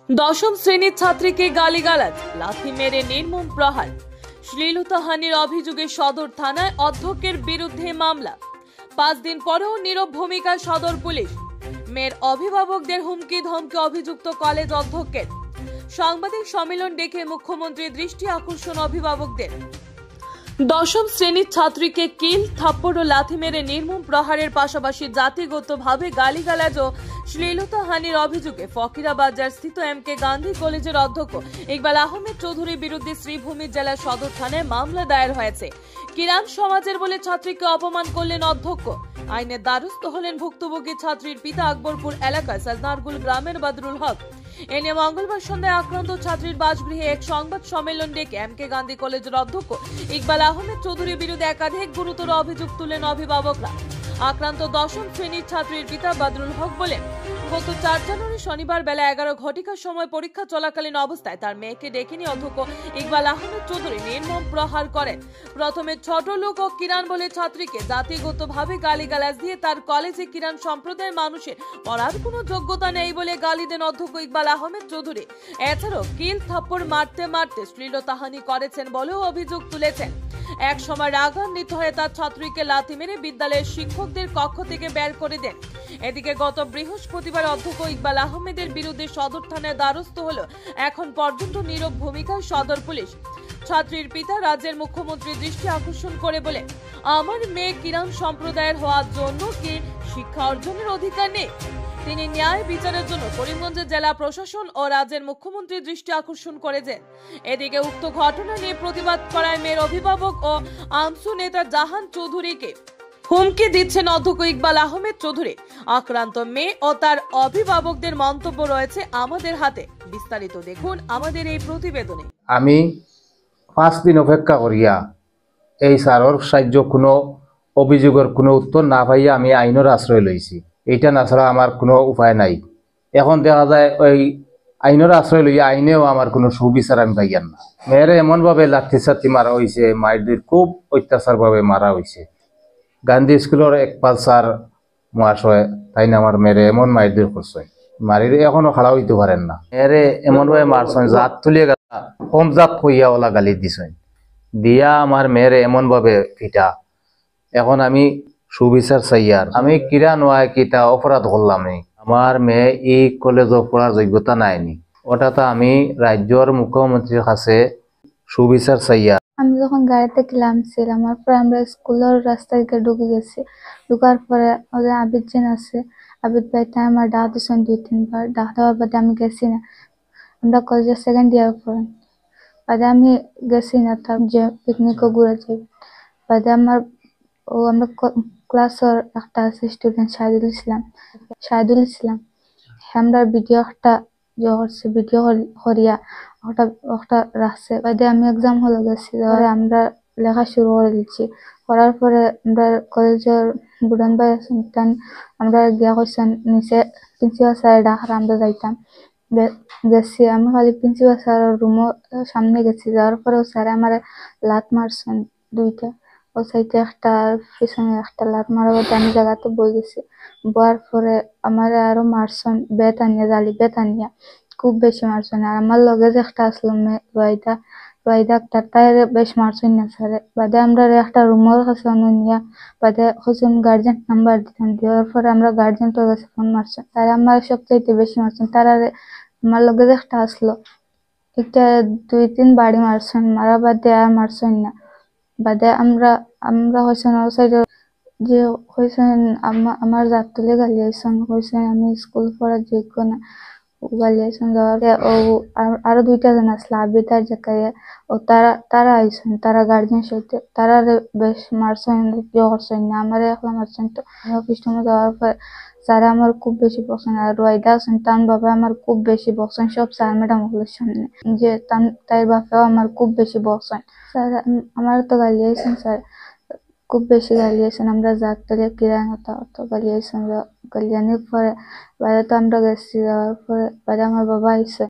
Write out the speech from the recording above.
দশম শ্রেণীর ছাত্রীকে গালিগালাজ, লাথি মেরে নির্মম প্রহার, শ্লীলতাহানির অভিযোগে সদর থানায় অধ্যক্ষের বিরুদ্ধে মামলা। 5 দিন পরেও নীরব ভূমিকায় সদর পুলিশ। মেয়ের অভিভাবকদের হুমকি ধমকি অভিযুক্ত কলেজ অধ্যক্ষের। সাংবাদিক সম্মেলন ডেকে মুখ্যমন্ত্রীর দৃষ্টি আকর্ষণ অভিভাবকদের। দশম শ্রেণীর ছাত্রীকে কিল, থাপ্পড় ও লাথি মেরে নির্মম প্রহারের পাশাপাশি জাতিগতভাবে গালিগালাজ ও শ্লীলতাহানির অভিযোগে ফকিরাবাজার স্থিত এমকে গান্ধী কলেজের অধ্যক্ষ ইকবাল আহমেদ চৌধুরীর বিরুদ্ধে শ্রীভূমি জেলা সদর থানায় মামলা দায়ের হয়েছে। কিরান সমাজের বলে ছাত্রীকে অপমান করলেন অধ্যক্ষ। আইনের দ্বারস্থ হলেন ভুক্তভোগী ছাত্রীর পিতা আকবরপুর এলাকার সালনারগুল গ্রামের বদরুল হক। এ নিয়ে মঙ্গলবার সন্ধ্যায় আক্রান্ত ছাত্রীর বাসগৃহে এক সংবাদ সম্মেলন ডেকে এমকে গান্ধী কলেজের অধ্যক্ষ ইকবাল আহমেদ চৌধুরীর বিরুদ্ধে একাধিক গুরুতর অভিযোগ তুলেন অভিভাবকরা। আক্রান্ত দশম শ্রেণীর ছাত্রীর পিতা বদরুল হক বলেন, গত 4 জানুয়ারি শনিবার বেলা 11 ঘটিকার সময় পরীক্ষা চলাকালীন অবস্থায় তার মেয়েকে ডেকে নিয়ে অধ্যক্ষ ইকবাল আহমেদ চৌধুরী নির্মম প্রহার করেন। প্রথমে ছোট লোক ও কিরান বলে ছাত্রীকে জাতিগতভাবে গালিগালাজ দিয়ে তার কলেজে কিরান সম্প্রদায়ের মানুষের পড়ার কোনো যোগ্যতা নেই বলে গালি দেন অধ্যক্ষ ইকবাল আহমেদ চৌধুরী। এছাড়াও কিল, থাপ্পড় মারতে মারতে শ্লীলতাহানি করেছেন বলেও অভিযোগ তুলেছেন। এক সময় রাগান্বিত হয়ে তার ছাত্রীকে লাথি মেরে বিদ্যালয়ের শিক্ষকদের কক্ষ থেকে বের করে দেন। এদিকে গত বৃহস্পতিবার অধ্যক্ষ ইকবাল আহমেদের বিরুদ্ধে সদর থানায় দ্বারস্থ হলো এখন পর্যন্ত নীরব ভূমিকায় সদর পুলিশ। ছাত্রীর পিতা রাজ্যের মুখ্যমন্ত্রীর দৃষ্টি আকর্ষণ করে বলে, আমার মেয়ে কিরান সম্প্রদায়ের হওয়ার জন্য কি শিক্ষা অর্জনের অধিকার নেই? তিনি ন্যায় বিচারের জন্য করিমগঞ্জের জেলা প্রশাসন ও রাজ্যের মুখ্যমন্ত্রীর দৃষ্টি আকর্ষণ করেছেন। এদিকে উক্ত ঘটনা নিয়ে প্রতিবাদ করায় মেয়ের অভিভাবক ও আমসু নেতা জাহান চৌধুরীকে হুমকি দিচ্ছেন অধ্যক্ষ ইকবাল আহমেদ চৌধুরী। আক্রান্ত মেয়ে ও তার অভিভাবকদের মন্তব্য রয়েছে আমাদের হাতে। বিস্তারিত দেখুন আমাদের এই প্রতিবেদনে। আমি 5 দিন অপেক্ষা করিয়া এই স্যারের সাহায্য কোনো অভিযোগের কোনো উত্তর না পাইয়া আমি আইনের আশ্রয় লইছি। এইটা না ছাড়া আমার কোনো উপায় নাই। এখন দেখা যায় ওই আইনের আশ্রয় লইয়া আইনেও আমার কোনো সুবিচার আমি পাইয়ার না। মেয়েরে এমনভাবে লাঠি চাঠি মারা হয়েছে, মায়ের খুব অত্যাচারভাবে মারা হয়েছে। গান্ধী স্কুলের এক পালসার মহাশয় তাই না আমার মেয়েরে এমন মায়ের করছে, মারিরে এখনো খাড়া হইতে পারেন না। মেয়েরে এমনভাবে মারছেন, জাত তুলিয়ে গেলা কম জাত কইয়া ওলা গালি দিছেন, দিয়া আমার মেয়েরে এমনভাবে পিটা। এখন আমি সুবিচার চাইয়ার। আমি কিরা নয় কিটা অপরাধ করলাম নি, আমার মেয়ে এই কলেজে পড়ার যোগ্যতা নাইনি, ওটাতে আমি রাজ্যের মুখ্যমন্ত্রীর কাছে সুবিচার চাইয়ার। আমি যখন গাড়িতে নামছিলাম আমার পরে আমরা স্কুলের রাস্তা দিকে ঢুকে গেছি। ঢুকার পরে ওদের আবিদ যেন আছে, আবিদ ভাইটা আমার ডাক দিয়েছেন 2-3 বার। ডাক দেওয়ার বাদে আমি গেছি না। আমরা কলেজের 2nd ইয়ার পড়েন বাদে আমি গেছি না, তার যে পিকনিকও ঘুরে যাই বাদে আমরা ক্লাসের একটা আছে স্টুডেন্ট শাহিদুল ইসলাম আমরা ভিডিও একটা যে করছে, ভিডিও করিয়া ওটা রাখছে। বাদে আমি এক্সাম হলে গেছি, আমরা লেখা শুরু করে দিচ্ছি। করার পরে আমরা কলেজের বুড়ান ভাই আছেন, আমরা গিয়া কইছেন নিচে প্রিন্সিপাল স্যার ডাকার আমরা যাইতাম। গেছি আমি খালি প্রিন্সিপাল স্যারের রুমের সামনে গেছি। যাওয়ার পরে স্যার আমার লাত মারছেন 2টা, ও সাইডে একটা পিছনে একটা লাত মারার বাদে আমি জায়গাতে বই গেছি। বয়ার পরে আমার আরো মারছেন বেত আনিয়া খুব বেশি মারছেন। আর আমার লগে যে একটা আসলো মেয়ে রয়দা একটা তাই বেশ মারছেন না স্যারে। বাদে আমরা একটা রুমের কাছে নিয়া বাদে হচ্ছেন গার্জেন নাম্বার দিতাম। দেওয়ার পরে আমরা গার্জেনটার কাছে ফোন মারছেন, তারা আমার সবচাইতে বেশি মারছেন। তারা আমার লগে যে একটা আসলো একটা 2-3 বাড়ি মারছেন, মারা বাদে আর মারছেন না। বাদে আমরা হয়েছেন ও সাইডে যে হয়েছেন আমার জাত তুলে গালিয়েছেন, হয়েছেন আমি স্কুল পড়ার যোগ্য না গালিয়েছেন। ও আরো 2টা জন আসলো আবিদ আর জাকারিয়া, ও তারা আইছেন, তারা গার্জেন সাথে তারা বেশ মারছেন, করছেন না আমারে একলা মারছেন। তো অফিস রুমে যাওয়ার পর স্যার আমার খুব বেশি বকছেন। আর রয়দা আছেন তার বাবা আমার খুব বেশি বকছেন সব স্যার ম্যাডাম গুলোর সামনে, যে তার বাবাও আমার খুব বেশি বকছেন। স্যার আমার তো গালিয়েছেন, স্যার খুব বেশি গালিয়েছেন। আমরা জাত তুলে কিরান অত গালিয়েছেন। গালিয়ানির পরে বাইরে তো আমরা গেছি, যাওয়ার পরে বাইরে আমার বাবা আইসে।